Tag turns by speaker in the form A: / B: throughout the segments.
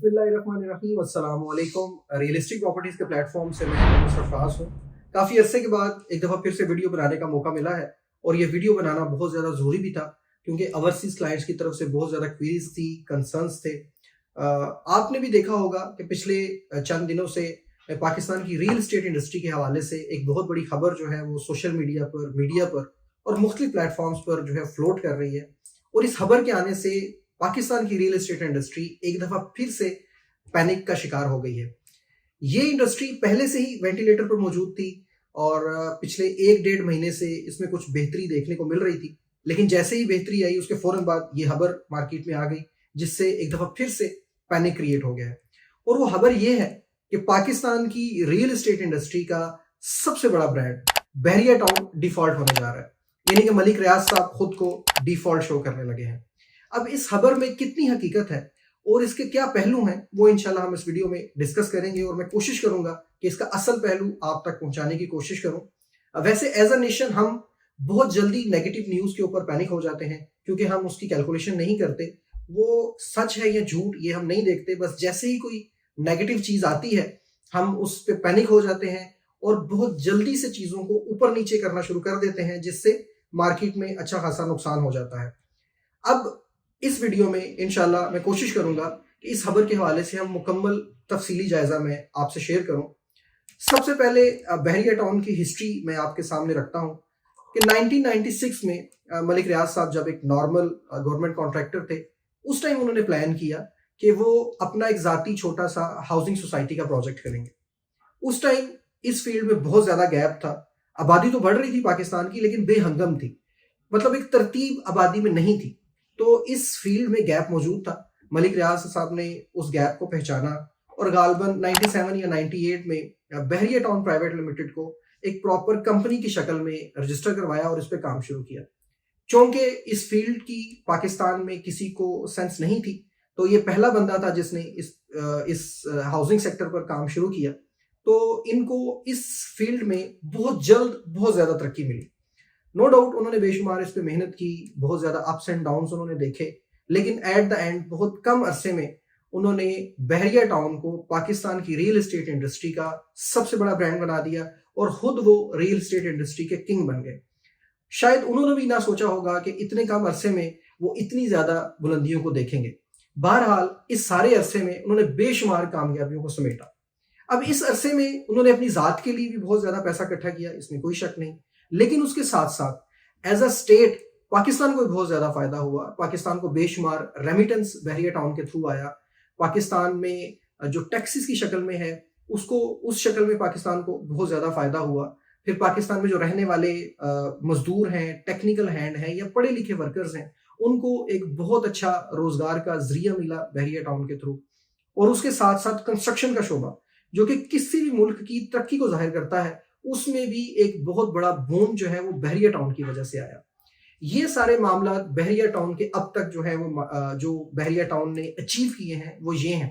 A: बिस्मिल्लाहिर्रहमानिर्रहीम, अस्सलाम वालेकुम। रियलिस्टिक प्रॉपर्टीज़ के प्लेटफॉर्म से मैं मोहम्मद सरफराज हूँ। काफ़ी अरसे के बाद एक दफ़ा फिर से वीडियो बनाने का मौका मिला है और ये वीडियो बनाना बहुत ज़्यादा ज़रूरी भी था क्योंकि ओवरसीज़ क्लाइंट्स की तरफ से बहुत ज़्यादा क्वीरीज थी, कंसर्न्स थे। आपने भी देखा होगा कि पिछले चंद दिनों से पाकिस्तान की रियल एस्टेट इंडस्ट्री के हवाले से एक बहुत बड़ी खबर जो है वो सोशल मीडिया पर और मुख्तलिफ प्लेटफॉर्म्स पर जो है फ्लोट कर रही है। और इस खबर के आने से पाकिस्तान की रियल एस्टेट इंडस्ट्री एक दफ़ा फिर से पैनिक का शिकार हो गई है। ये इंडस्ट्री पहले से ही वेंटिलेटर पर मौजूद थी और पिछले 1-1.5 महीने से इसमें कुछ बेहतरी देखने को मिल रही थी, लेकिन जैसे ही बेहतरी आई उसके फ़ौरन बाद ये खबर मार्केट में आ गई, जिससे एक दफ़ा फिर से पैनिक क्रिएट हो गया है। और वो खबर ये है कि पाकिस्तान की रियल एस्टेट इंडस्ट्री का सबसे बड़ा ब्रांड बहरिया टाउन डिफ़ॉल्ट होने जा रहा है, यानी कि मलिक रियाज साहब खुद को डिफ़ॉल्ट शो करने लगे हैं। अब इस खबर में कितनी हकीकत है और इसके क्या पहलू हैं वो इंशाल्लाह हम इस वीडियो में डिस्कस करेंगे और मैं कोशिश करूंगा कि इसका असल पहलू आप तक पहुंचाने की कोशिश करूं। वैसे एज अ नेशन हम बहुत जल्दी नेगेटिव न्यूज़ के ऊपर पैनिक हो जाते हैं क्योंकि हम उसकी कैलकुलेशन नहीं करते, वो सच है या झूठ ये हम नहीं देखते। बस जैसे ही कोई नेगेटिव चीज़ आती है हम उस पर पैनिक हो जाते हैं और बहुत जल्दी से चीज़ों को ऊपर नीचे करना शुरू कर देते हैं, जिससे मार्केट में अच्छा खासा नुकसान हो जाता है। अब इस वीडियो में इंशाल्लाह मैं कोशिश करूंगा कि इस खबर के हवाले से हम मुकम्मल तफसीली जायजा मैं आपसे शेयर करूं। सबसे पहले बहरिया टाउन की हिस्ट्री मैं आपके सामने रखता हूं कि 1996 में मलिक रियाज साहब जब एक नॉर्मल गवर्नमेंट कॉन्ट्रैक्टर थे, उस टाइम उन्होंने प्लान किया कि वो अपना एक ज़ाती छोटा सा हाउसिंग सोसाइटी का प्रोजेक्ट करेंगे। उस टाइम इस फील्ड में बहुत ज़्यादा गैप था। आबादी तो बढ़ रही थी पाकिस्तान की, लेकिन बेहंगम थी, मतलब एक तरतीब आबादी में नहीं थी। तो इस फील्ड में गैप मौजूद था। मलिक रियाज साहब ने उस गैप को पहचाना और गालबन 97 या 98 में बहरिया टाउन प्राइवेट लिमिटेड को एक प्रॉपर कंपनी की शक्ल में रजिस्टर करवाया और इस पे काम शुरू किया। चूंकि इस फील्ड की पाकिस्तान में किसी को सेंस नहीं थी, तो ये पहला बंदा था जिसने इस हाउसिंग सेक्टर पर काम शुरू किया। तो इनको इस फील्ड में बहुत जल्द बहुत ज़्यादा तरक्की मिली। नो डाउट उन्होंने बेशुमार इस पे मेहनत की, बहुत ज़्यादा अप्स एंड डाउन्स उन्होंने देखे, लेकिन एट द एंड बहुत कम अरसे में उन्होंने बहरिया टाउन को पाकिस्तान की रियल एस्टेट इंडस्ट्री का सबसे बड़ा ब्रांड बना दिया और खुद वो रियल एस्टेट इंडस्ट्री के किंग बन गए। शायद उन्होंने भी ना सोचा होगा कि इतने कम अरसे में वो इतनी ज़्यादा बुलंदियों को देखेंगे। बहरहाल इस सारे अरसे में उन्होंने बेशुमार कामयाबियों को समेटा। अब इस अरसे में उन्होंने अपनी ज़ात के लिए भी बहुत ज़्यादा पैसा इकट्ठा किया, इसमें कोई शक नहीं, लेकिन उसके साथ साथ एज अ स्टेट पाकिस्तान को बहुत ज़्यादा फायदा हुआ। पाकिस्तान को बेशुमार रेमिटेंस बहरिया टाउन के थ्रू आया। पाकिस्तान में जो टैक्सेस की शक्ल में है उसको उस शक्ल में पाकिस्तान को बहुत ज़्यादा फायदा हुआ। फिर पाकिस्तान में जो रहने वाले मजदूर हैं, टेक्निकल हैंड हैं या पढ़े लिखे वर्कर्स हैं, उनको एक बहुत अच्छा रोजगार का जरिया मिला बहरिया टाउन के थ्रू। और उसके साथ साथ कंस्ट्रक्शन का शोबा, जो कि किसी भी मुल्क की तरक्की को जाहिर करता है, उसमें भी एक बहुत बड़ा बूम जो है वो बहरिया टाउन की वजह से आया। ये सारे मामला बहरिया टाउन के अब तक जो है वो जो बहरिया टाउन ने अचीव किए हैं वो ये हैं।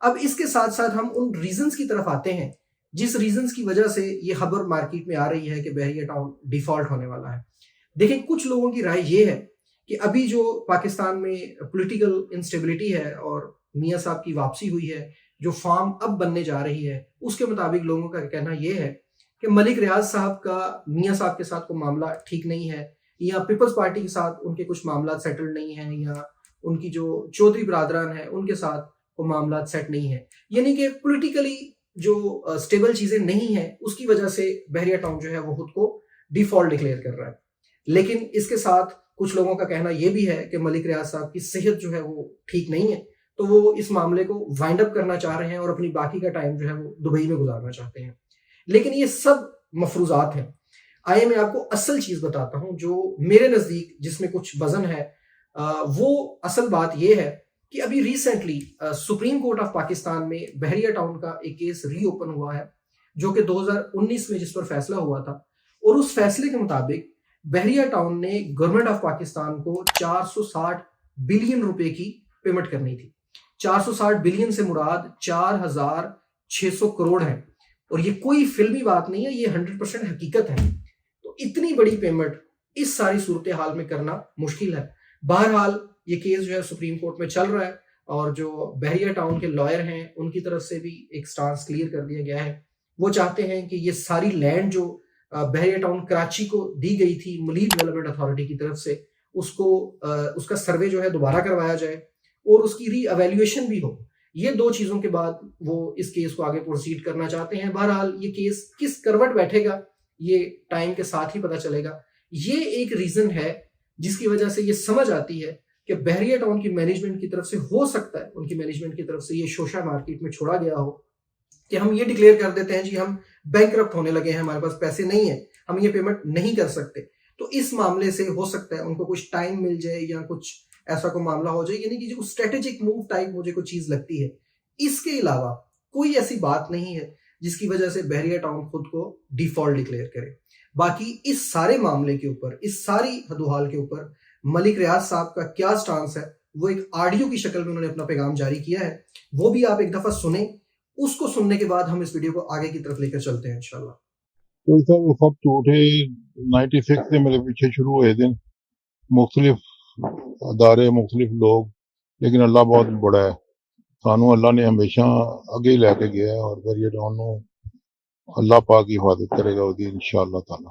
A: अब इसके साथ साथ हम उन रीजंस की तरफ आते हैं जिस रीजंस की वजह से ये खबर मार्केट में आ रही है कि बहरिया टाउन डिफॉल्ट होने वाला है। देखिए, कुछ लोगों की राय ये है कि अभी जो पाकिस्तान में पॉलिटिकल इंस्टेबिलिटी है और मियाँ साहब की वापसी हुई है, जो फार्म अब बनने जा रही है, उसके मुताबिक लोगों का कहना यह है कि मलिक रियाज साहब का मियाँ साहब के साथ कोई मामला ठीक नहीं है, या पीपल्स पार्टी के साथ उनके कुछ मामला सेटल नहीं है, या उनकी जो चौधरी बरादरान है उनके साथ कोई मामला सेट नहीं है, यानी कि पॉलिटिकली जो स्टेबल चीज़ें नहीं है, उसकी वजह से बहरिया टाउन जो है वो खुद को डिफॉल्ट डिक्लेयर कर रहा है। लेकिन इसके साथ कुछ लोगों का कहना यह भी है कि मलिक रियाज साहब की सेहत जो है वो ठीक नहीं है, तो वो इस मामले को वाइंड अप करना चाह रहे हैं और अपनी बाकी का टाइम जो है वो दुबई में गुजारना चाहते हैं। लेकिन ये सब मफरूजात हैं। आइए मैं आपको असल चीज़ बताता हूँ जो मेरे नज़दीक जिसमें कुछ वजन है। वो असल बात यह है कि अभी recently supreme court of Pakistan में बहरिया टाउन का एक केस रीओपन हुआ है, जो कि 2019 में जिस पर फैसला हुआ था। और उस फैसले के मुताबिक बहरिया टाउन ने गवर्नमेंट ऑफ पाकिस्तान को 460 बिलियन रुपए की पेमेंट करनी थी। 460 बिलियन से मुराद 4600 करोड़ है, और ये कोई फिल्मी बात नहीं है, ये 100% हकीकत है। तो इतनी बड़ी पेमेंट इस सारी सूरत हाल में करना मुश्किल है। बहरहाल ये केस जो है सुप्रीम कोर्ट में चल रहा है اور جو بحریہ ٹاؤن کے لائر ہیں ان کی طرف سے بھی ایک سٹانس کلیئر کر دیا گیا ہے. وہ چاہتے ہیں کہ یہ ساری لینڈ جو بحریہ ٹاؤن کراچی کو دی گئی تھی ملیل ڈیولپمنٹ اتھارٹی کی طرف سے, اس کا سروے جو ہے دوبارہ کروایا جائے اور اس کی ری ایویلیویشن بھی ہو. یہ دو چیزوں کے بعد وہ اس کیس کو آگے پروسیڈ کرنا چاہتے ہیں. بہرحال یہ کیس کس کروٹ بیٹھے گا یہ ٹائم کے ساتھ ہی پتہ چلے گا. یہ ایک ریزن ہے جس کی وجہ سے یہ سمجھ آتی ہے کہ بحریہ ٹاؤن کی مینجمنٹ کی طرف سے ہو سکتا ہے, ان کی مینجمنٹ کی طرف سے یہ شوشہ مارکیٹ میں چھوڑا گیا ہو کہ ہم یہ ڈکلیئر کر دیتے ہیں جی ہم بینکرپٹ ہونے لگے ہیں, ہمارے پاس پیسے نہیں ہیں, ہم یہ پیمنٹ نہیں کر سکتے. تو اس معاملے سے ہو سکتا ہے ان کو کچھ ٹائم مل جائے یا کچھ ایسا کوئی معاملہ ہو جائے, یعنی کہ جو اسٹریٹجک موو ٹائپ مجھے کوئی چیز لگتی ہے. اس کے علاوہ کوئی ایسی بات نہیں ہے جس کی وجہ سے بحریہ ٹاؤن خود کو ڈیفالٹ ڈکلیئر کرے. باقی اس سارے معاملے کے اوپر, اس ساری حدوحال کے اوپر ملک ریاض صاحب کا کیا سٹانس ہے وہ ایک آڈیو کی شکل میں انہوں نے اپنا پیغام جاری کیا ہے, وہ بھی آپ ایک دفعہ سنیں. اس کو سننے کے بعد ہم اس ویڈیو کو آگے کی طرف لے کر چلتے ہیں انشاءاللہ.
B: تو سب جھوٹے 96 سے میرے پیچھے شروع ہوئے دن مختلف ادارے مختلف لوگ, لیکن اللہ بہت بڑا ہے. سانو اللہ نے ہمیشہ اگے لے کے گیا ہے اور بحریہ ٹاؤن نو اللہ پاک کی حفاظت کرے گا وہ انشاءاللہ تعالی.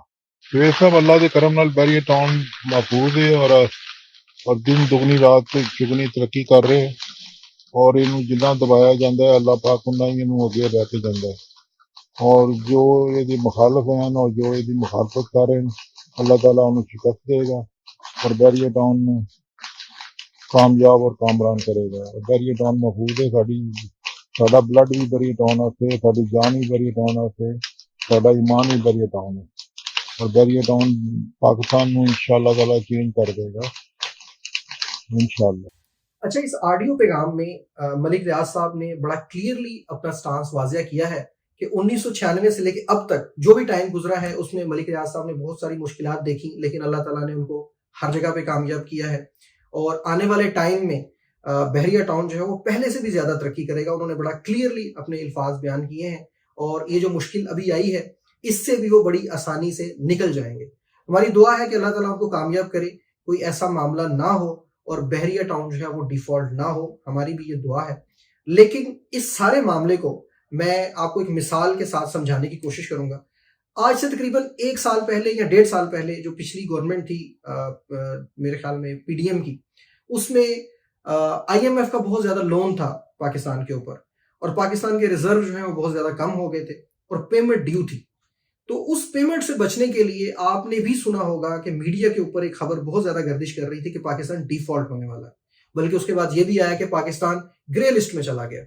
B: تو یہ سب اللہ کے کرم نال بحریہ ٹاؤن محفوظ ہے اور دن دگنی رات چگنی ترقی کر رہے ہیں. اور انہوں جنہ دبایا جاتا ہے اللہ پاک انہیں ہی انہوں اگے لے کے جاتا ہے. اور جو یہ مخالف ہیں اور جو یہ مخالفت کر رہے ہیں اللہ تعالیٰ انہیں شکست دے گا اور بحریہ ٹاؤن میں کامیاب اور کامران کرے گا. اور بحریہ ٹاؤن محفوظ ہے. ساڈا بلڈ بھی بحریہ ٹاؤن آتے, ساری جان بھی بحریہ ٹاؤن آتے, ساڈا ایمان بھی بحریہ ٹاؤن ہے. اور بحریہ ٹاؤن پاکستان میں انشاءاللہ تعالیٰ چینج کر دے گا انشاءاللہ.
A: اچھا, اس آڈیو پیغام میں ملک ریاض صاحب نے بڑا کلیئرلی اپنا سٹانس واضح کیا ہے کہ 1996 سے لے کے اب تک جو بھی ٹائم گزرا ہے اس میں ملک ریاض صاحب نے بہت ساری مشکلات دیکھی, لیکن اللہ تعالیٰ نے ان کو ہر جگہ پہ کامیاب کیا ہے. اور آنے والے ٹائم میں بحریہ ٹاؤن جو ہے وہ پہلے سے بھی زیادہ ترقی کرے گا. انہوں نے بڑا کلیئرلی اپنے الفاظ بیان کیے ہیں اور یہ جو مشکل ابھی آئی ہے اس سے بھی وہ بڑی آسانی سے نکل جائیں گے. ہماری دعا ہے کہ اللہ تعالیٰ ان کو کامیاب کرے, کوئی ایسا معاملہ نہ ہو اور بحریہ ٹاؤن جو ہے وہ ڈیفالٹ نہ ہو. ہماری بھی یہ دعا ہے. لیکن اس سارے معاملے کو میں آپ کو ایک مثال کے ساتھ سمجھانے کی کوشش کروں گا. آج سے تقریباً 1 سال پہلے یا 1.5 سال پہلے جو پچھلی گورنمنٹ تھی میرے خیال میں پی ڈی ایم کی, اس میں آئی ایم ایف کا بہت زیادہ لون تھا پاکستان کے اوپر اور پاکستان کے ریزرو جو ہیں وہ بہت زیادہ کم ہو گئے تھے اور پیمنٹ ڈیو تھی. تو اس پیمنٹ سے بچنے کے لیے آپ نے بھی سنا ہوگا کہ میڈیا کے اوپر ایک خبر بہت زیادہ گردش کر رہی تھی کہ پاکستان ڈیفالٹ ہونے والا ہے, بلکہ اس کے بعد یہ بھی آیا کہ پاکستان گرے لسٹ میں چلا گیا.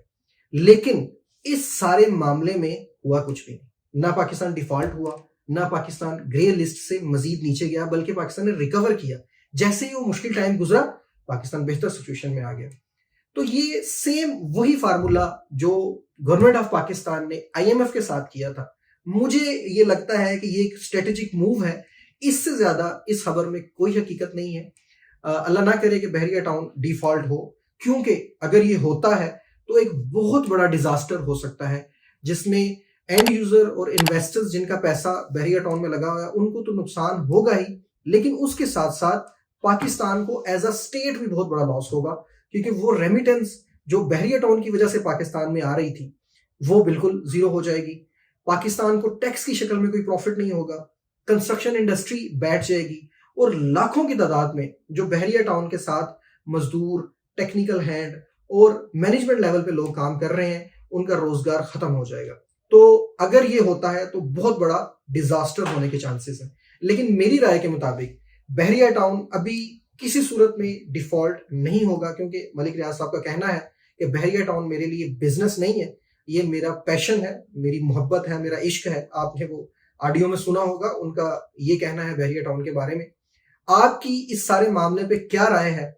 A: لیکن اس سارے معاملے میں ہوا کچھ بھی نہیں. نہ پاکستان ڈیفالٹ ہوا, نہ پاکستان گرے لسٹ سے مزید نیچے گیا, بلکہ پاکستان نے ریکور کیا. جیسے ہی وہ مشکل ٹائم گزرا پاکستان بہتر سچویشن میں آ گیا. تو یہ سیم وہی فارمولا جو گورنمنٹ آف پاکستان نے آئی ایم ایف کے ساتھ کیا تھا, مجھے یہ لگتا ہے کہ یہ ایک اسٹریٹجک موو ہے. اس سے زیادہ اس خبر میں کوئی حقیقت نہیں ہے. اللہ نہ کرے کہ بحریہ ٹاؤن ڈیفالٹ ہو, کیونکہ اگر یہ ہوتا ہے تو ایک بہت بڑا ڈیزاسٹر ہو سکتا ہے جس میں اینڈ یوزر اور انویسٹرز جن کا پیسہ بحریہ ٹاؤن میں لگا ہوا ہے ان کو تو نقصان ہوگا ہی, لیکن اس کے ساتھ ساتھ پاکستان کو ایز اے اسٹیٹ بھی بہت بڑا لاس ہوگا, کیونکہ وہ ریمیٹنس جو بحریہ ٹاؤن کی وجہ سے پاکستان میں آ رہی تھی وہ بالکل زیرو ہو جائے گی. پاکستان کو ٹیکس کی شکل میں کوئی پروفٹ نہیں ہوگا, کنسٹرکشن انڈسٹری بیٹھ جائے گی اور لاکھوں کی تعداد میں جو بحریہ ٹاؤن کے ساتھ مزدور, ٹیکنیکل ہینڈ اور مینجمنٹ لیول پہ لوگ کام کر رہے ہیں ان کا روزگار ختم ہو جائے گا. تو اگر یہ ہوتا ہے تو بہت بڑا ڈیزاسٹر ہونے کے چانسز ہیں. لیکن میری رائے کے مطابق بحریہ ٹاؤن ابھی کسی صورت میں ڈیفالٹ نہیں ہوگا, کیونکہ ملک ریاض صاحب کا کہنا ہے کہ بحریہ ٹاؤن میرے لیے بزنس نہیں ہے, یہ میرا پیشن ہے, میری محبت ہے, میرا عشق ہے. آپ نے وہ آڈیو میں سنا ہوگا, ان کا یہ کہنا ہے بحریہ ٹاؤن کے بارے میں. آپ کی اس سارے معاملے پہ کیا رائے ہے؟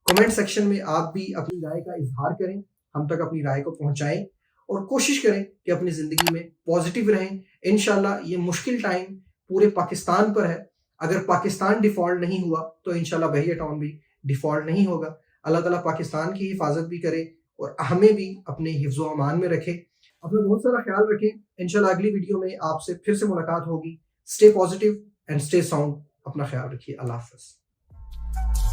A: کمنٹ سیکشن میں آپ بھی اپنی رائے کا اظہار کریں, ہم تک اپنی رائے کو پہنچائیں اور کوشش کریں کہ اپنی زندگی میں پازیٹیو رہیں. انشاءاللہ یہ مشکل ٹائم پورے پاکستان پر ہے. اگر پاکستان ڈیفالٹ نہیں ہوا تو انشاءاللہ بحریہ ٹاؤن بھی ڈیفالٹ نہیں ہوگا. اللہ تعالیٰ پاکستان کی حفاظت بھی کرے اور ہمیں بھی اپنے حفظ و امان میں رکھے. اپنا بہت سارا خیال رکھیں. انشاءاللہ اگلی ویڈیو میں آپ سے پھر سے ملاقات ہوگی. Stay positive and stay sound. اپنا خیال رکھیے. اللہ حافظ.